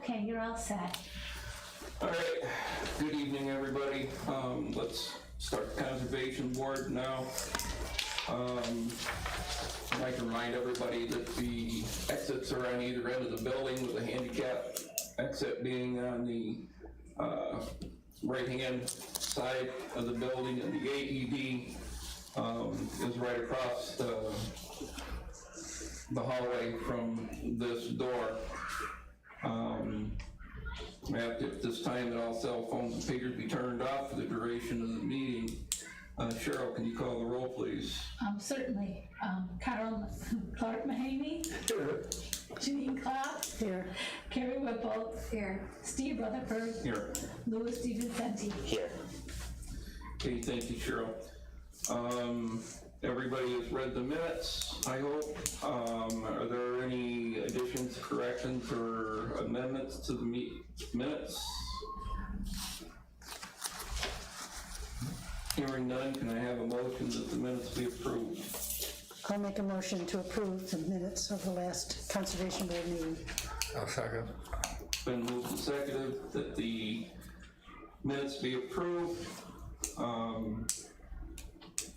Okay, you're all set. All right, good evening, everybody. Let's start the conservation board now. I'd like to remind everybody that the exits are on either end of the building, with the handicap exit being on the right-hand side of the building, and the AED is right across the hallway from this door. At this time, that all cell phones and pagers be turned off for the duration of the meeting. Cheryl, can you call the roll, please? Certainly. Clark Mahaney. Here. Janine Clapp. Here. Carrie Whipple. Here. Steve Rutherford. Here. Louis DeVincenti. Here. Okay, thank you, Cheryl. Everybody has read the minutes, I hope. Are there any additions, corrections, or amendments to the minutes? Hearing none, can I have a motion that the minutes be approved? I'll make a motion to approve the minutes of the last Conservation Board meeting. I'll second. Been moved and seconded that the minutes be approved.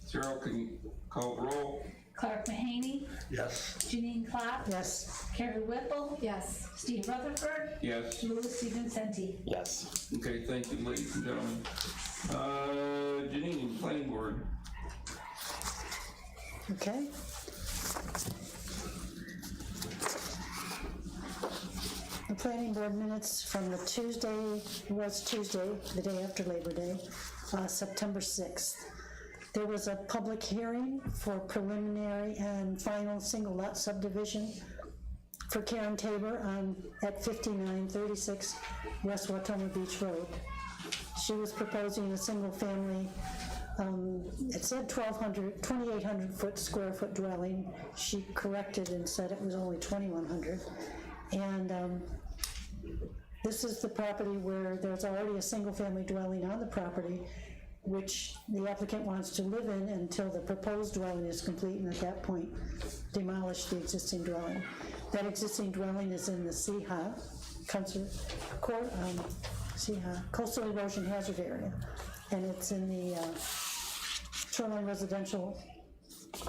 Cheryl, can you call the roll? Clark Mahaney. Yes. Janine Clapp. Yes. Carrie Whipple. Yes. Steve Rutherford. Yes. Louis DeVincenti. Yes. Okay, thank you, ladies and gentlemen. Janine, planning board. Okay. The planning board minutes from the Tuesday, the day after Labor Day, September 6th. There was a public hearing for preliminary and final single lot subdivision for Karen Tabor at 5936 West Watoma Beach Road. She was proposing a single family, it said 2,800 square foot dwelling. She corrected and said it was only 2,100. And this is the property where there's already a single family dwelling on the property, which the applicant wants to live in until the proposed dwelling is complete, and at that point demolish the existing dwelling. That existing dwelling is in the Coastal Erosion Hazard Area, and it's in the Shoreline Residential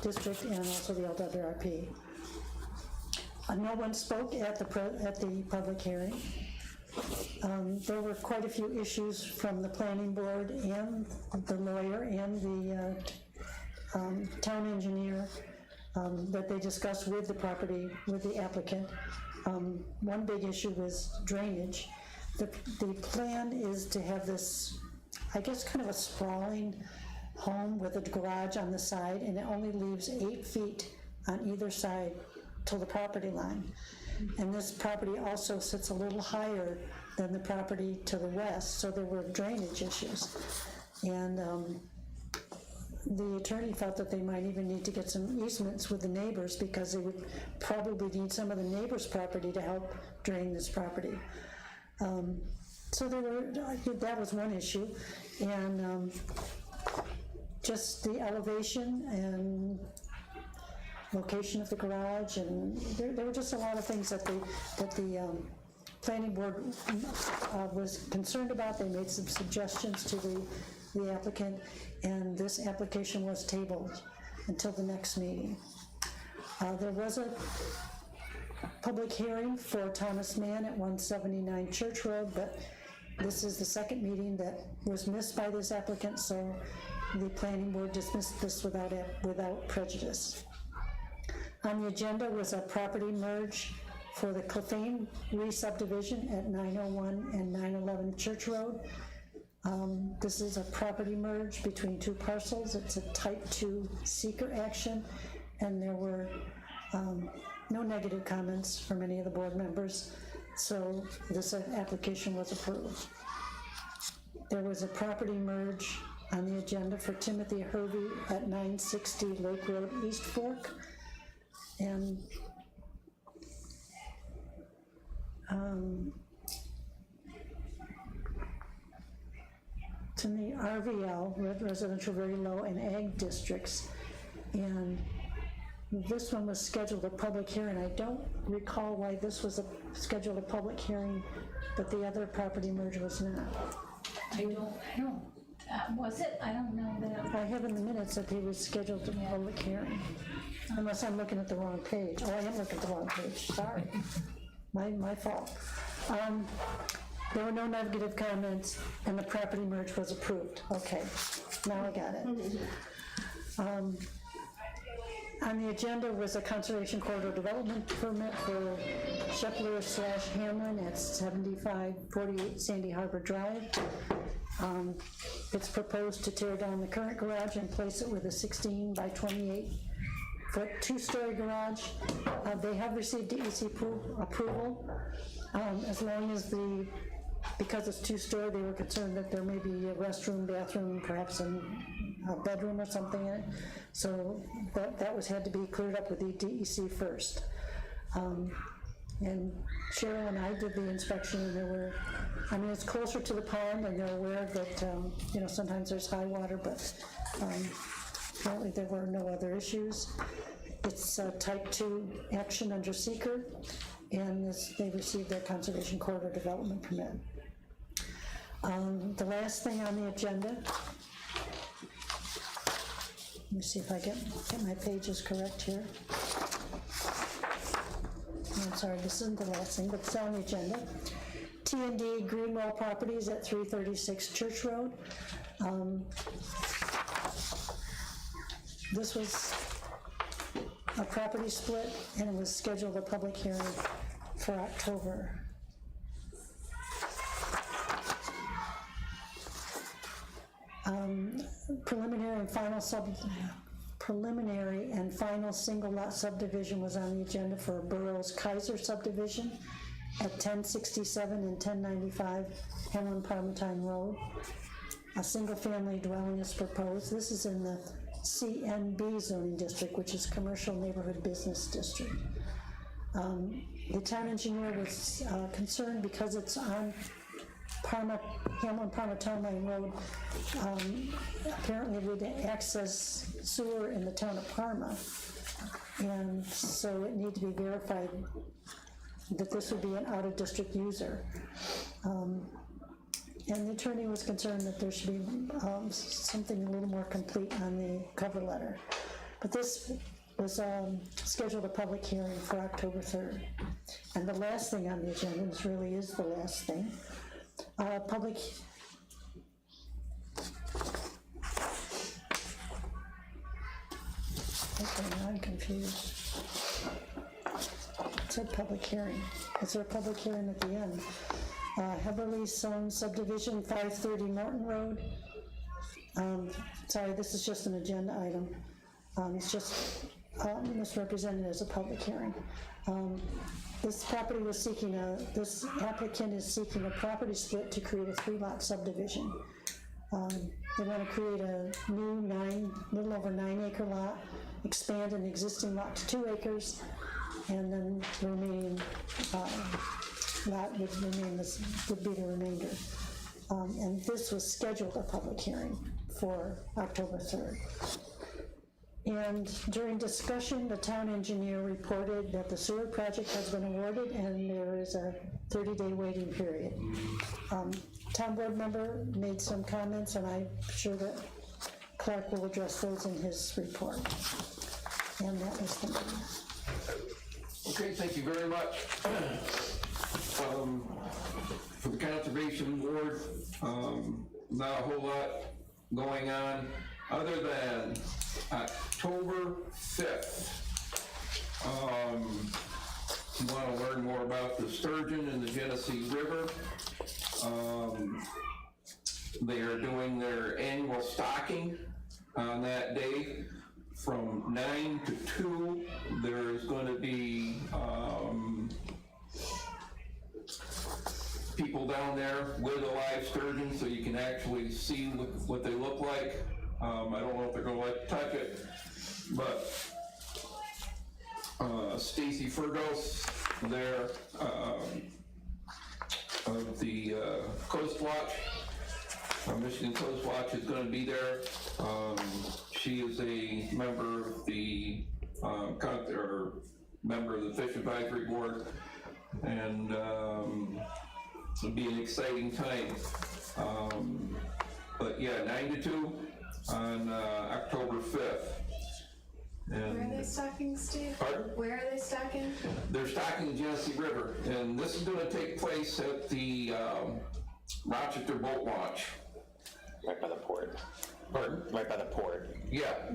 District and also the LWRP. No one spoke at the public hearing. There were quite a few issues from the planning board and the lawyer and the town engineer that they discussed with the applicant. One big issue was drainage. The plan is to have this, I guess, kind of a sprawling home with a garage on the side, and it only leaves 8 feet on either side till the property line. And this property also sits a little higher than the property to the west, so there were drainage issues. And the attorney thought that they might even need to get some easements with the neighbors, because they would probably need some of the neighbors' property to help drain this property. So that was one issue. And just the elevation and location of the garage, and there were just a lot of things that the planning board was concerned about. They made some suggestions to the applicant, and this application was tabled until the next meeting. There was a public hearing for Thomas Mann at 179 Church Road, but this is the second meeting that was missed by this applicant, so the planning board dismissed this without prejudice. On the agenda was a property merge for the Clefane re-subdivision at 901 and 911 Church Road. This is a property merge between two parcels. It's a type 2 seeker action, and there were no negative comments from any of the board members, so this application was approved. There was a property merge on the agenda for Timothy Hervey at 960 Lake Road, East Fork. And it's in the RVL, residential very low and ag districts, and this one was scheduled a public hearing. I don't recall why this was scheduled a public hearing, but the other property merge was not. I don't, was it? I don't know that. I have in the minutes that he was scheduled a public hearing, unless I'm looking at the wrong page. Oh, I am looking at the wrong page, sorry. My fault. There were no negative comments, and the property merge was approved. Okay, now I got it. On the agenda was a conservation corridor development permit for Shepler/Hamlin at 7548 Sandy Harbor Drive. It's proposed to tear down the current garage and place it with a 16 by 28 foot two-story garage. They have received DEC approval, as long as because it's two-story, they were concerned that there may be a restroom, bathroom, perhaps a bedroom or something in it. So that had to be cleared up with the DEC first. And Cheryl and I did the inspection, and there were, it's closer to the pond, and they're aware that, sometimes there's high water, but apparently there were no other issues. It's type 2 action under seeker, and they received their conservation corridor development permit. The last thing on the agenda, let me see if I get my pages correct here. I'm sorry, this isn't the last thing, but it's on the agenda. T&D Greenwell Properties at 336 Church Road. This was a property split, and it was scheduled a public hearing for October. Preliminary and final single lot subdivision was on the agenda for Burroughs Kaiser subdivision at 1067 and 1095 Hamlin Parmatine Road. A single family dwelling is proposed. This is in the CNB zoning district, which is Commercial Neighborhood Business District. The town engineer was concerned because it's on Hamlin Parmatine Road, apparently would access sewer in the town of Parma, and so it needed to be verified that this would be an out-of-district user. And the attorney was concerned that there should be something a little more complete on the cover letter. But this was scheduled a public hearing for October 3rd. And the last thing on the agenda, this really is the last thing, public. Okay, now I'm confused. It said public hearing. Is there a public hearing at the end? Heavily Sown Subdivision, 530 Norton Road. Sorry, this is just an agenda item. It's just misrepresented as a public hearing. This property was seeking this applicant is seeking a property split to create a 3-lot subdivision. They want to create a new little over 9-acre lot, expand an existing lot to 2 acres, and then the remaining lot would be the remainder. And this was scheduled a public hearing for October 3rd. And during discussion, the town engineer reported that the sewer project has been awarded and there is a 30-day waiting period. Town board member made some comments, and I'm sure that Clark will address those in his report. And that was the meeting. Okay, thank you very much. For the Conservation Board, not a whole lot going on other than October 5th. You want to learn more about the sturgeon in the Genesee River. They are doing their annual stocking on that day from 9 to 2. There's going to be people down there with a live sturgeon, so you can actually see what they look like. I don't know if they're going to let touch it, but Stacy Fergos there of the Coast Watch, Michigan Coast Watch, is going to be there. She is a member of the or member of the Fish Advisory Board, and it'll be an exciting time. But yeah, 9 to 2 on October 5th. And Where are they stocking, Steve? Pardon? Where are they stocking? They're stocking the Genesee River, and this is gonna take place at the Rochester Boat Launch. Right by the port. Pardon? Right by the port. Yeah.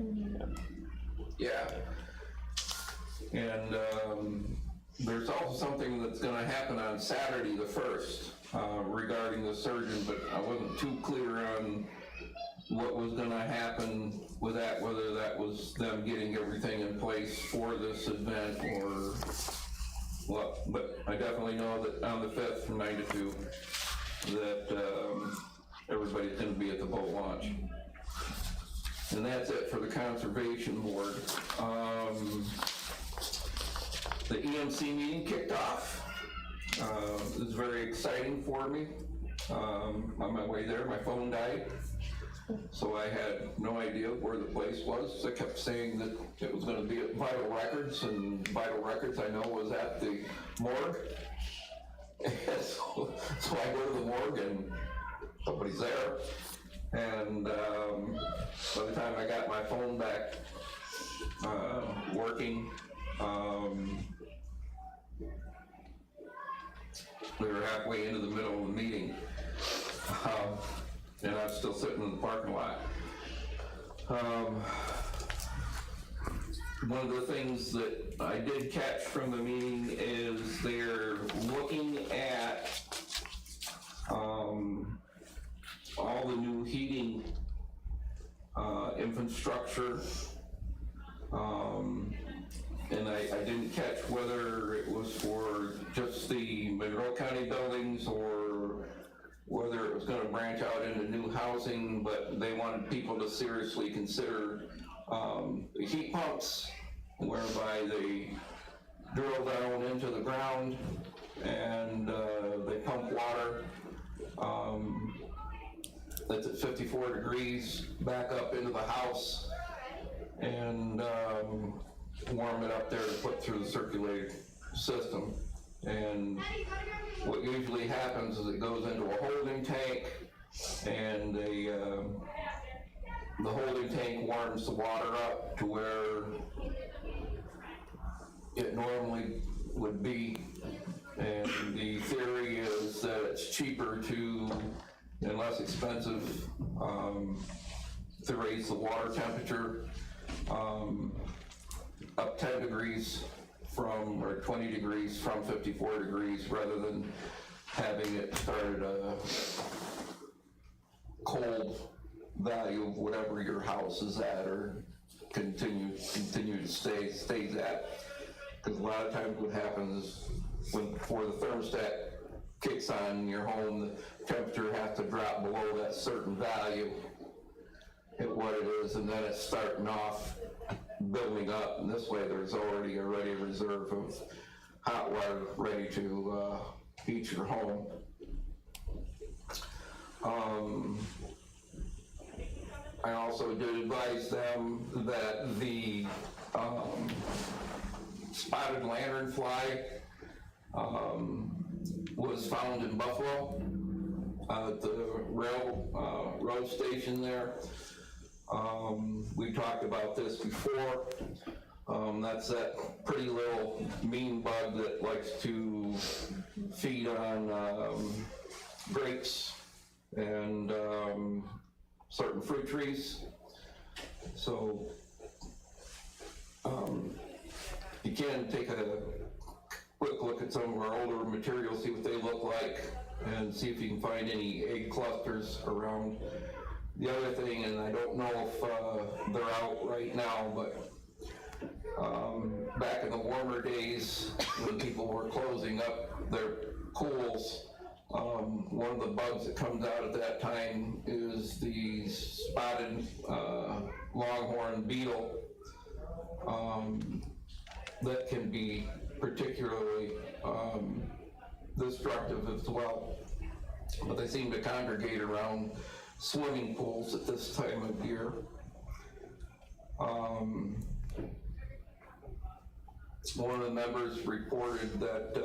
Yeah. And there's also something that's gonna happen on Saturday the 1st regarding the surgeon, but I wasn't too clear on what was gonna happen with that, whether that was them getting everything in place for this event or what. But I definitely know that on the 5th from 9 to 2, that everybody's gonna be at the boat launch. And that's it for the Conservation Board. The EMC meeting kicked off. It was very exciting for me. On my way there, my phone died. So I had no idea where the place was. I kept saying that it was gonna be at Vital Records, and Vital Records I know was at the morgue. So I go to the morgue and nobody's there. And by the time I got my phone back working, we were halfway into the middle of the meeting. And I'm still sitting in the parking lot. One of the things that I did catch from the meeting is they're looking at all the new heating infrastructure. And I didn't catch whether it was for just the Monroe County buildings or whether it was gonna branch out into new housing, but they wanted people to seriously consider the heat pumps, whereby they drill down into the ground and they pump water that's at 54 degrees back up into the house and warm it up there to put through the circulating system. And what usually happens is it goes into a holding tank, and the holding tank warms the water up to where it normally would be. And the theory is that it's cheaper and less expensive to raise the water temperature up 10 degrees or 20 degrees from 54 degrees, rather than having it start at a cold value of whatever your house is at, or continue to stays at. Because a lot of times what happens is before the thermostat kicks on in your home, the temperature has to drop below that certain value at what it is, and then it's starting off building up, and this way there's already a ready reserve of hot water ready to heat your home. I also did advise them that the spotted lanternfly was found in Buffalo at the road station there. We talked about this before. That's that pretty little mean bug that likes to feed on grapes and certain fruit trees. So you can take a quick look at some of our older materials, see what they look like, and see if you can find any egg clusters around. The other thing, and I don't know if they're out right now, but back in the warmer days when people were closing up their pools, one of the bugs that comes out at that time is the spotted longhorn beetle. That can be particularly destructive as well, but they seem to congregate around swimming pools at this time of year. one of the members reported that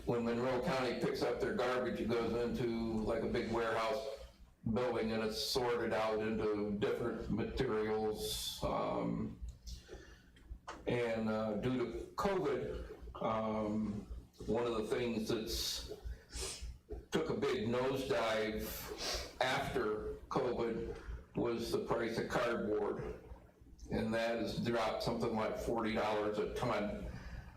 when Monroe County picks up their garbage, it goes into like a big warehouse building and it's sorted out into different materials. And due to COVID, one of the things that's took a big nosedive after COVID was the price of cardboard. And that has dropped something like $40 a ton.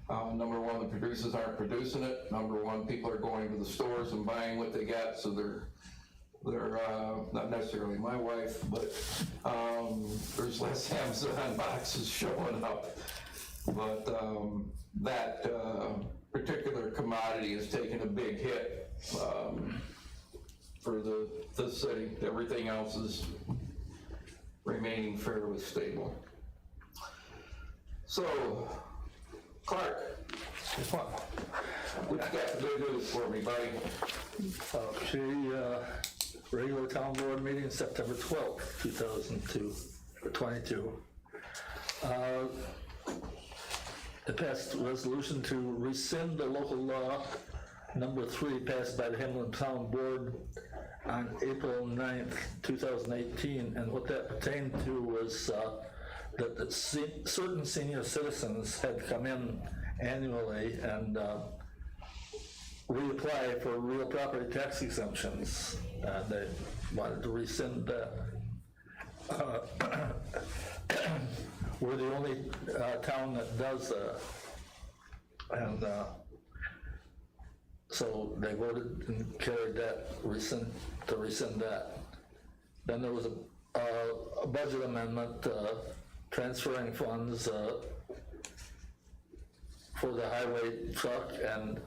Number one, the producers aren't producing it. Number one, people are going to the stores and buying what they got, so they're not necessarily my wife, but there's less Amazon boxes showing up. But that particular commodity has taken a big hit for the city. Everything else is remaining fairly stable. So, Clark, what you got to do for me, buddy? Okay, regular town board meeting September 12th, 2022. It passed a resolution to rescind the local law number 3 passed by the Hamlin Town Board on April 9th, 2018, and what that pertained to was that certain senior citizens had come in annually and reapply for real property tax exemptions, and they wanted to rescind that. We're the only town that does that, and so they voted and carried that, to rescind that. Then there was a budget amendment transferring funds for the highway truck and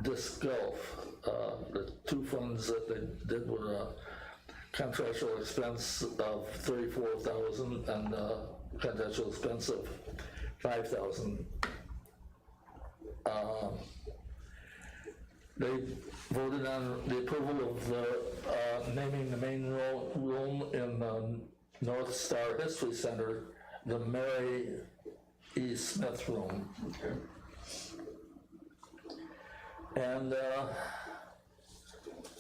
disc golf. The two funds that they did were a contractual expense of $34,000 and contractual expense of $5,000. They voted on the approval of naming the main room in North Star History Center the Mary E. Smith Room. Okay. And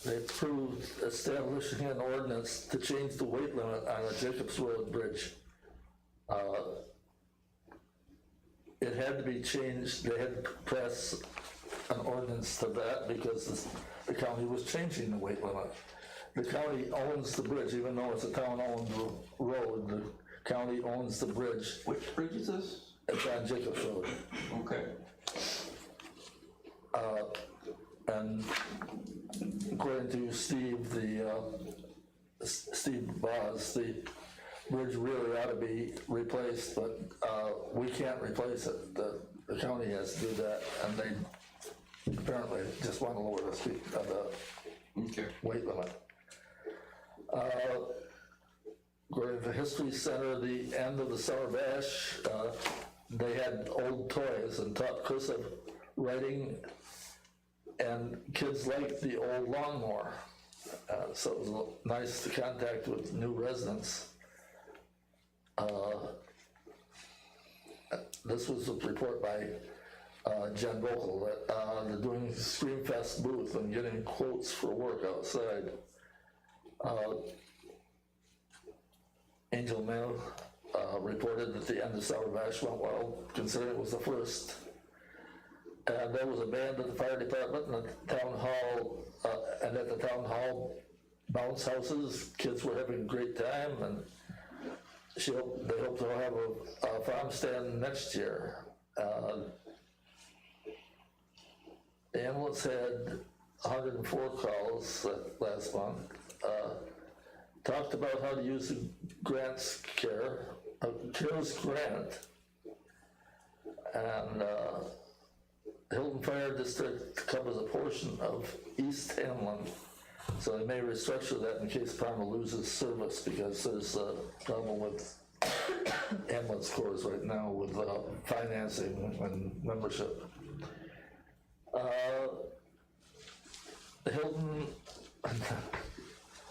they approved establishing an ordinance to change the weight limit on the Jacobs Road Bridge. It had to be changed. They had to pass an ordinance to that because the county was changing the weight limit. The county owns the bridge, even though it's a town-owned road. The county owns the bridge. Which bridge is this? It's on Jacobs Road. Okay. And according to Steve, Steve Boz, the bridge really ought to be replaced, but we can't replace it. The county has to do that, and they apparently just want to lower the speed of the weight limit. According to the History Center, the end of the Summer Bash, they had old toys and taught cursive writing, and kids liked the old lawnmower. So it was nice to contact with new residents. This was a report by Jen Vocal that they're doing Screamfest booth and getting quotes for work outside. Angel Mail reported that the end of Sour Bash went well, considering it was the first. And there was a band at the fire department and at the town hall, and at the town hall bounce houses, kids were having a great time, and they hope to have a farm stand next year. The ambulance had 104 calls last month. Talked about how to use the CARES grant, and Hilton Fire District covers a portion of East Hamlin, so they may restructure that in case Palmer loses service, because there's a problem with ambulance corps right now with financing and membership.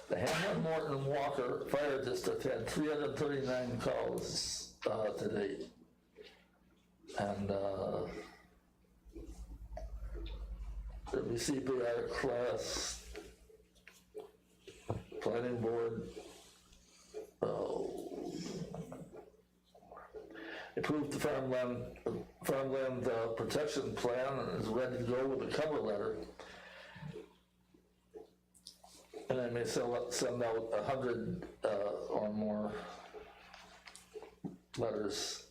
The Hamlin, Morton, and Walker Fire District had 339 calls to date. And the CPR class, planning board, approved the farmland protection plan and is ready to go with a cover letter. And I may send out 100 or more letters.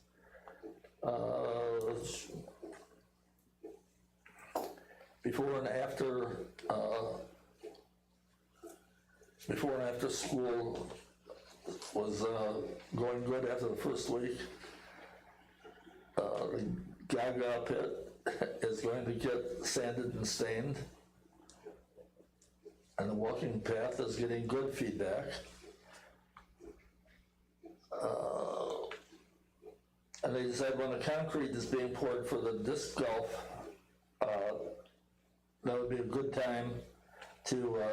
Before and after school was going good after the first week. The Gaga pit is going to get sanded and stained. And the walking path is getting good feedback. And they said when the concrete is being poured for the disc golf, that would be a good time to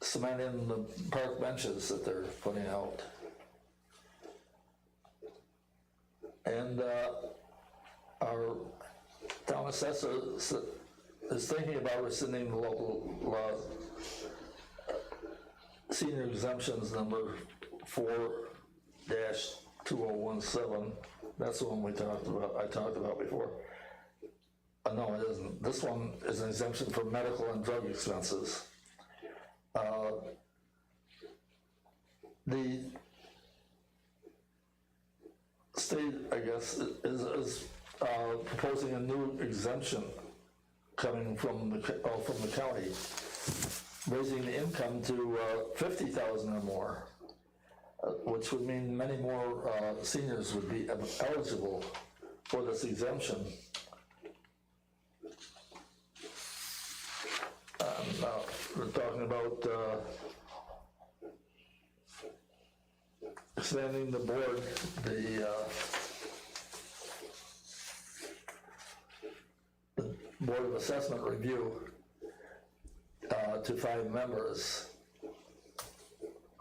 cement in the park benches that they're putting out. And our town assessor is thinking about rescinding the local law senior exemptions number 4-2017. That's the one I talked about before. No, it isn't. This one is an exemption for medical and drug expenses. The state, I guess, is proposing a new exemption coming from the county, raising the income to 50,000 or more, which would mean many more seniors would be eligible for this exemption. We're talking about expanding the board, the Board of Assessment Review to 5 members,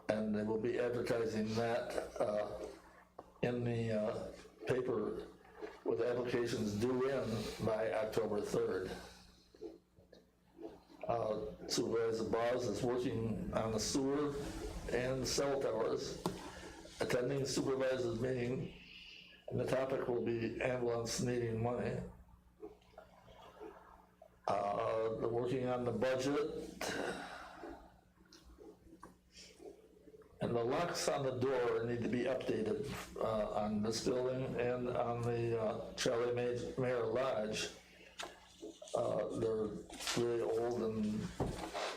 and they will be advertising that in the paper with applications due in by October 3rd. Supervisor Boz is working on the sewer and cell towers, attending the supervisor's meeting, and the topic will be ambulance needing money. They're working on the budget, and the locks on the door need to be updated on this building and on the Charlie Mayer Lodge. They're really old, and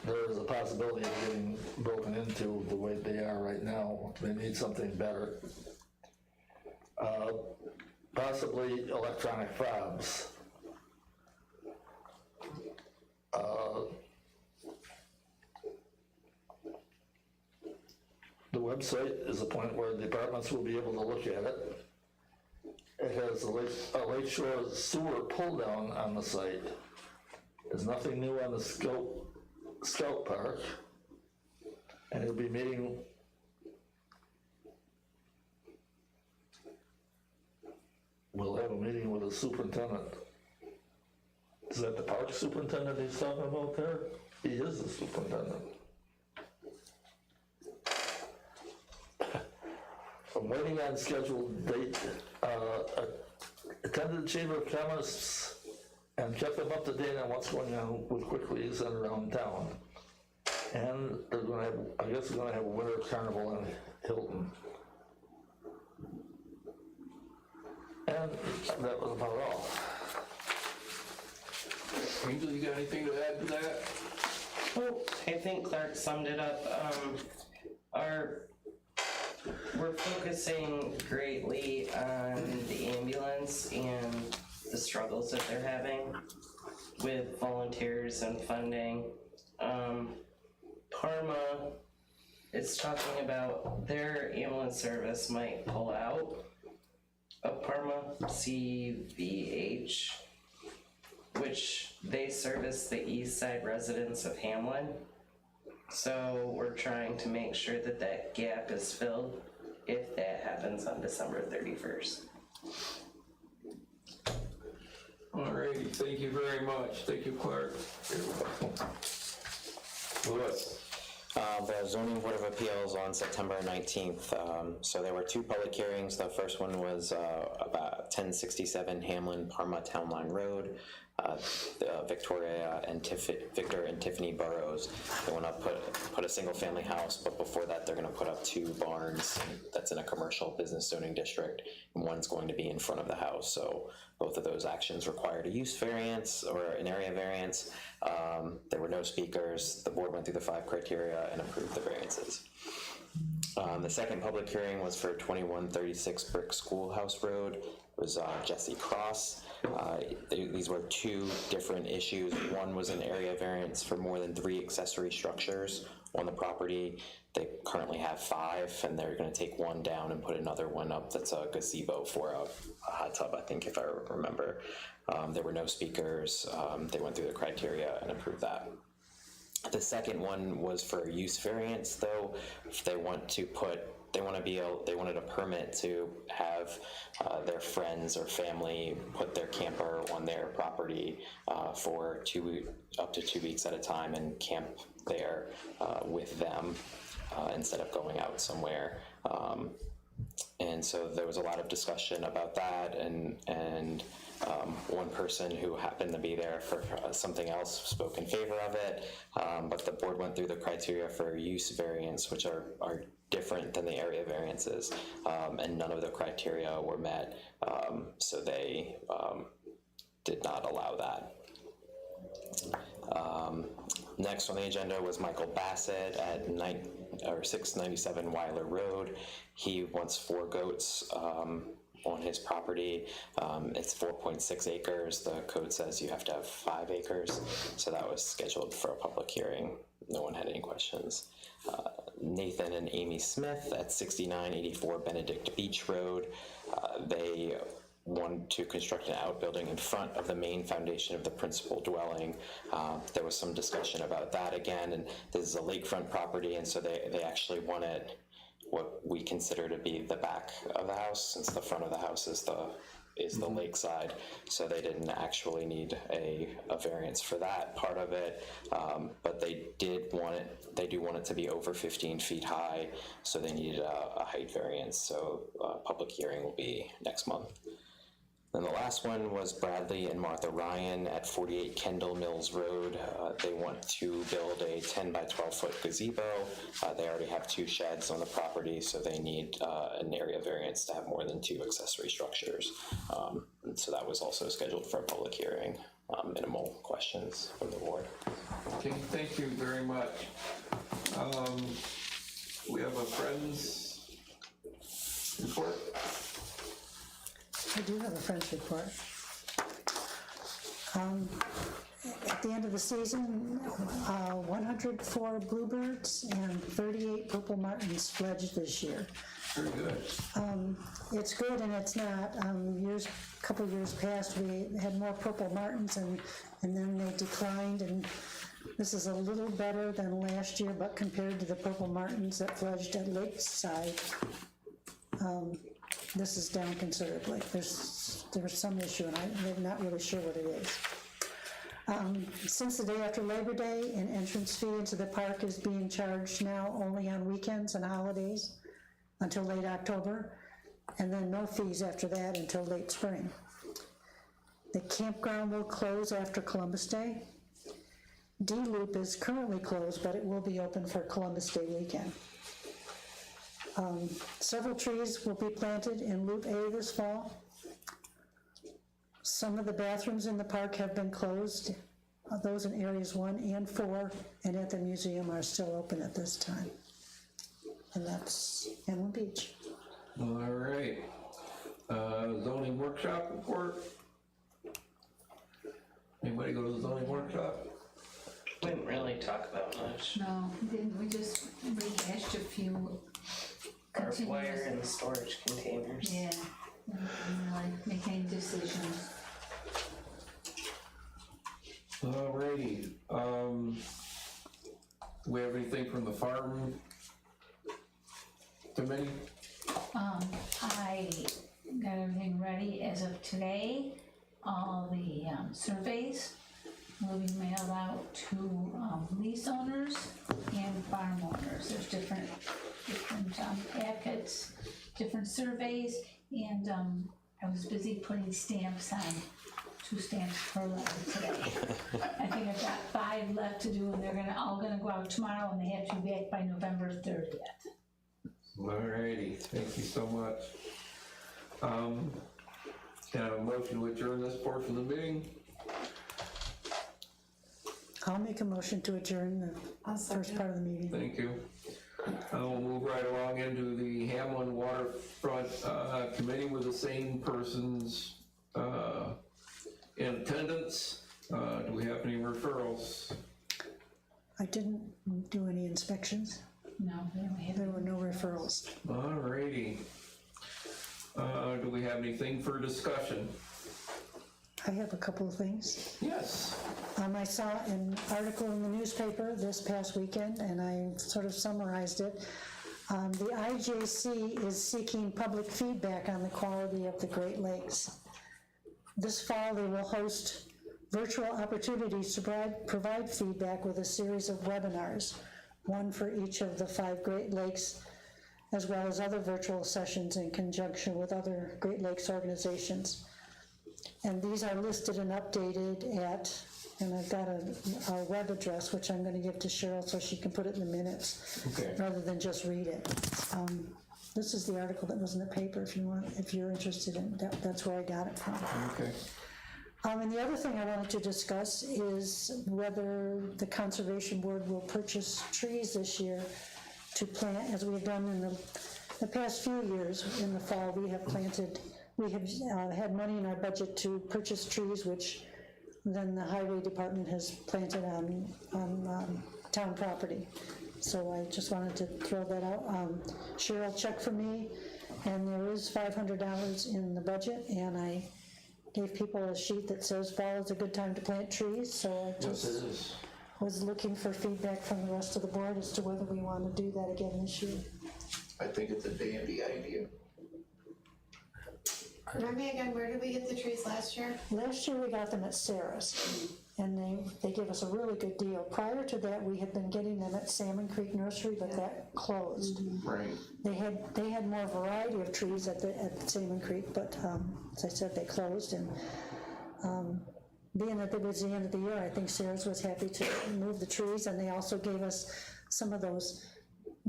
there is a possibility of getting broken into the way they are right now. They need something better. Possibly electronic fobs. The website is a point where departments will be able to look at it. It has a Lakeshore sewer pull down on the site. There's nothing new on the Scout Park, and it'll be meeting we'll have a meeting with the superintendent. Is that the park superintendent he's talking about there? He is the superintendent. I'm waiting on scheduled date. Attended the Chamber of Commerce and kept them up to date on what's going on with Quicklies and around town. And they're going to have, I guess they're going to have a winter carnival in Hilton. And that was about all. Angel, you got anything to add to that? Well, I think Clark summed it up. We're focusing greatly on the ambulance and the struggles that they're having with volunteers and funding. Parma is talking about their ambulance service might pull out of Parma, CVH, which they service the east side residents of Hamlin. So we're trying to make sure that that gap is filled. if that happens on December 31st. All righty, thank you very much. Thank you, Clark. Louis. The Zoning Board of Appeals on September 19th. So there were two public hearings. The first one was about 1067 Hamlin Parma Town Line Road. Victoria and Victor and Tiffany Burrows. They want to put a single family house, but before that they're going to put up two barns that's in a commercial business zoning district, and one's going to be in front of the house. So both of those actions required a use variance or an area variance. There were no speakers. The board went through the 5 criteria and approved the variances. The second public hearing was for 2136 Brick Schoolhouse Road. It was Jesse Cross. These were two different issues. One was an area variance for more than 3 accessory structures on the property. They currently have 5, and they're going to take one down and put another one up that's a gazebo for a hot tub, I think, if I remember. There were no speakers. They went through the criteria and approved that. The second one was for a use variance, though. If they wanted a permit to have their friends or family put their camper on their property for up to 2 weeks at a time and camp there with them instead of going out somewhere. And so there was a lot of discussion about that, and one person who happened to be there for something else spoke in favor of it, but the board went through the criteria for use variance, which are different than the area variances, and none of the criteria were met, so they did not allow that. Next on the agenda was Michael Bassett at 697 Weiler Road. He wants 4 goats on his property. It's 4.6 acres. The code says you have to have 5 acres. So that was scheduled for a public hearing. No one had any questions. Nathan and Amy Smith at 6984 Benedict Beach Road. They wanted to construct an outbuilding in front of the main foundation of the principal dwelling. There was some discussion about that again, and this is a lakefront property, and so they actually wanted what we consider to be the back of the house, since the front of the house is the lakeside, so they didn't actually need a variance for that part of it, but they do want it to be over 15 feet high, so they needed a height variance, so public hearing will be next month. Then the last one was Bradley and Martha Ryan at 48 Kendall Mills Road. They want to build a 10 by 12 foot gazebo. They already have 2 sheds on the property, so they need an area variance to have more than 2 accessory structures. And so that was also scheduled for a public hearing. Minimal questions from the board. Okay, thank you very much. We have a friend's report. I do have a friend's report. At the end of the season, 104 bluebirds and 38 purple martins fledged this year. Very good. It's good and it's not. A couple years past, we had more purple martins and then they declined, and this is a little better than last year, but compared to the purple martins that fledged at Lakeside, this is down considerably. There's some issue, and I'm not really sure what it is. Since the day after Labor Day, an entrance fee into the park is being charged now only on weekends and holidays until late October, and then no fees after that until late spring. The campground will close after Columbus Day. D-Loop is currently closed, but it will be open for Columbus Day weekend. Several trees will be planted in Loop A this fall. Some of the bathrooms in the park have been closed. Those in areas 1 and 4 and at the museum are still open at this time. And that's Hamlin Beach. All right. Zoning workshop report. Anybody go to the zoning workshop? Didn't really talk about much. No, didn't we just rehashed a few Barbed wire continuous? and storage containers. Yeah, and like making decisions. Alrighty. We have anything from the farm committee? I got everything ready as of today. All the surveys will be mailed out to lease owners and farm owners. There's different packets, different surveys, and I was busy putting stamps on, 2 stamps per letter today. I think I've got 5 left to do, and they're all gonna go out tomorrow, and they have to be back by November 30th. Alrighty, thank you so much. Can I have a motion to adjourn this portion of the meeting? I'll make a motion to adjourn the I'll first second. part of the meeting. Thank you. We'll move right along into the Hamlin Waterfront Committee with the same persons in attendance. Do we have any referrals? I didn't do any inspections. No, we don't have. There were no referrals. Alrighty. Do we have anything for discussion? I have a couple of things. Yes. I saw an article in the newspaper this past weekend, and I sort of summarized it. The IJC is seeking public feedback on the quality of the Great Lakes. This fall, they will host virtual opportunities to provide feedback with a series of webinars, one for each of the 5 Great Lakes, as well as other virtual sessions in conjunction with other Great Lakes organizations. And these are listed and updated at, and I've got our web address, which I'm gonna give to Cheryl so she can put it in the minutes, Okay. rather than just read it. This is the article that was in the paper, if you're interested in that, that's where I got it from. Okay. And the other thing I wanted to discuss is whether the Conservation Board will purchase trees this year to plant, as we've done in the past few years. In the fall, we have had money in our budget to purchase trees, which then the Highway Department has planted on town property. So I just wanted to throw that out. Cheryl checked for me, and there is $500 in the budget, and I gave people a sheet that says fall is a good time to plant trees, so I Yes, it just is. was looking for feedback from the rest of the board as to whether we want to do that again this year. I think it's a dandy idea. Remind me again, where did we get the trees last year? Last year, we got them at Sarah's, and they gave us a really good deal. Prior to that, we had been getting them at Salmon Creek Nursery, but that closed. Right. They had more variety of trees at Salmon Creek, but as I said, they closed, and being that it was the end of the year, I think Sarah's was happy to move the trees, and they also gave us some of those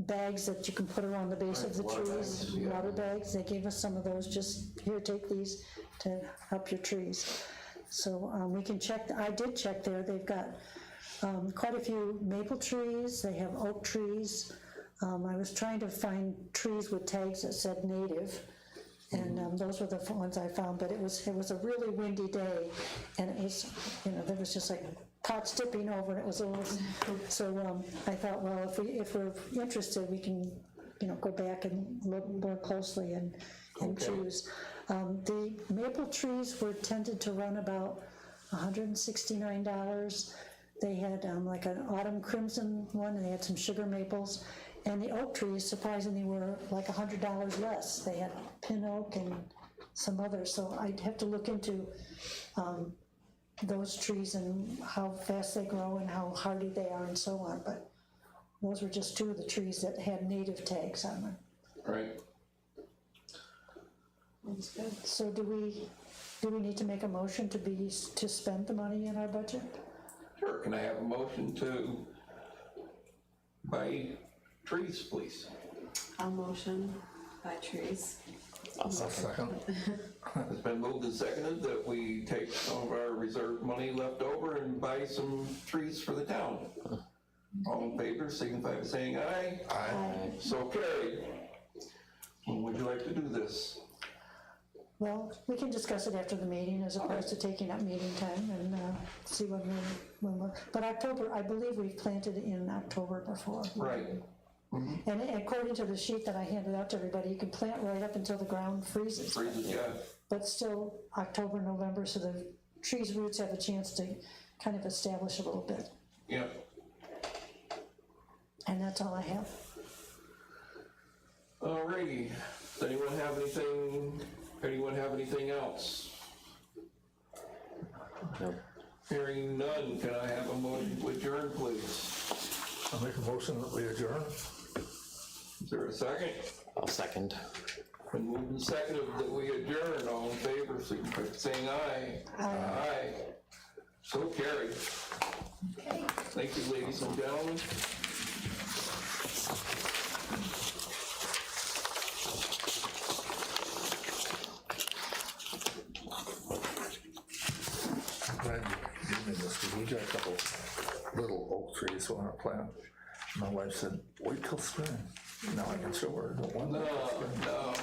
bags that you can put around the base of the Water trees, bags, yeah. water bags. They gave us some of those, just here, take these to help your trees. So we can check, I did check there, they've got quite a few maple trees, they have oak trees. I was trying to find trees with tags that said native, and those were the ones I found, but it was a really windy day, and it was, there was just like pots tipping over, and it was a little, so I thought, well, if we're interested, we can, go back and look more closely and Okay. choose. The maple trees were tended to run about $169. They had like an autumn crimson one, and they had some sugar maples. And the oak trees, surprisingly, were like $100 less. They had pin oak and some others. So I'd have to look into those trees and how fast they grow and how hardy they are and so on. But those were just 2 of the trees that had native tags on them. Right. That's good. So do we need to make a motion to spend the money in our budget? Sure, can I have a motion to buy trees, please? I'll motion buy trees. I'll second. It's been moved and seconded that we take some of our reserve money left over and buy some trees for the town. All in favor, signify by saying aye. Aye. So carried. When would you like to do this? Well, we can discuss it after the meeting as opposed to taking up meeting time and see when we're, but October, I believe we've planted in October before. Right. And according to the sheet that I handed out to everybody, you can plant right up until the ground freezes. Freezes, yeah. But still October, November, so the tree's roots have a chance to kind of establish a little bit. Yep. And that's all I have. Alrighty. Does anyone have anything else? No. Hearing none, can I have a motion to adjourn, please? I'll make a motion that we adjourn. Is there a second? I'll second. Been moved and seconded that we adjourn. All in favor, signify by saying aye. Aye. So carried. Okay. Thank you, ladies and gentlemen. Glad you gave me this, because we got a couple little oak trees we want to plant. My wife said, wait till spring. Now I can show her the one. No. No.